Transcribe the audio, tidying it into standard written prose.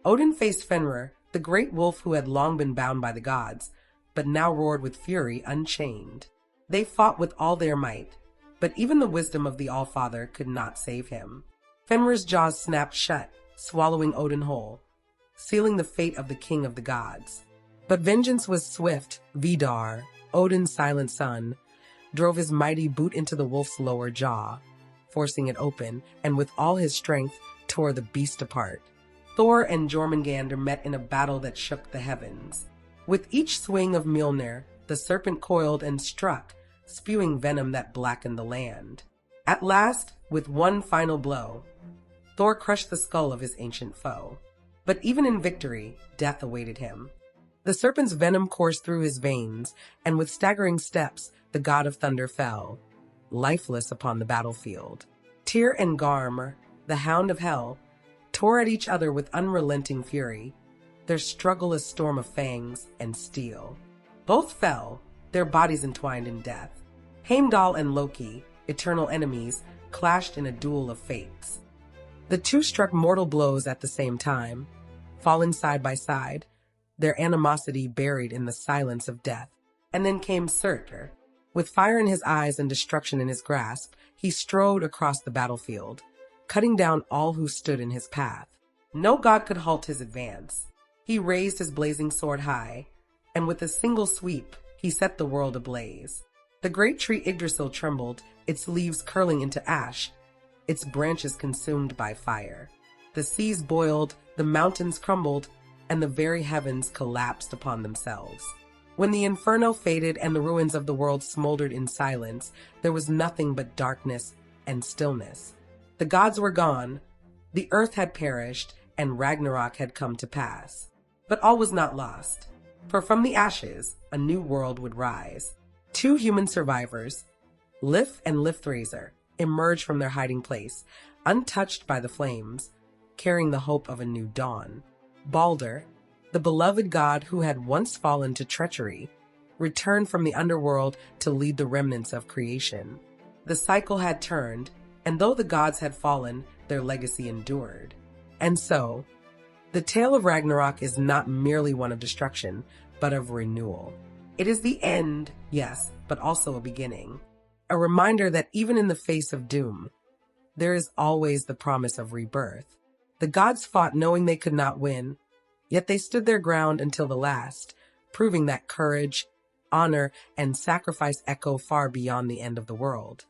Odin faced Fenrir, the great wolf who had long been bound by the gods, but now roared with fury unchained. They fought with all their might, but even the wisdom of the All-Father could not save him. Fenrir's jaws snapped shut, swallowing Odin whole, sealing the fate of the king of the gods. But vengeance was swift. Vidar, Odin's silent son, drove his mighty boot into the wolf's lower jaw, forcing it open, and with all his strength tore the beast apart. Thor and Jörmungandr met in a battle that shook the heavens. With each swing of Mjolnir, the serpent coiled and struck, spewing venom that blackened the land. At last, with one final blow, Thor crushed the skull of his ancient foe. But even in victory, death awaited him. The serpent's venom coursed through his veins, and with staggering steps, the god of thunder fell, lifeless upon the battlefield. Tyr and Garm, the hound of hell, tore at each other with unrelenting fury, their struggle a storm of fangs and steel. Both fell, their bodies entwined in death. Heimdall and Loki, eternal enemies, clashed in a duel of fates. The two struck mortal blows at the same time, falling side by side, their animosity buried in the silence of death. And then came Surtr. With fire in his eyes and destruction in his grasp, he strode across the battlefield, cutting down all who stood in his path. No god could halt his advance. He raised his blazing sword high, and with a single sweep, he set the world ablaze. The great tree Yggdrasil trembled, its leaves curling into ash, its branches consumed by fire. The seas boiled, the mountains crumbled, and the very heavens collapsed upon themselves. When the inferno faded and the ruins of the world smoldered in silence, there was nothing but darkness and stillness. The gods were gone, the earth had perished, and Ragnarok had come to pass. But all was not lost, for from the ashes, a new world would rise. Two human survivors, Lif and Lifthrazor, emerged from their hiding place, untouched by the flames, carrying the hope of a new dawn. Balder, the beloved god who had once fallen to treachery, returned from the underworld to lead the remnants of creation. The cycle had turned, and though the gods had fallen, their legacy endured. And so, the tale of Ragnarok is not merely one of destruction, but of renewal. It is the end, yes, but also a beginning. A reminder that even in the face of doom, there is always the promise of rebirth. The gods fought knowing they could not win, yet they stood their ground until the last, proving that courage, honor, and sacrifice echo far beyond the end of the world.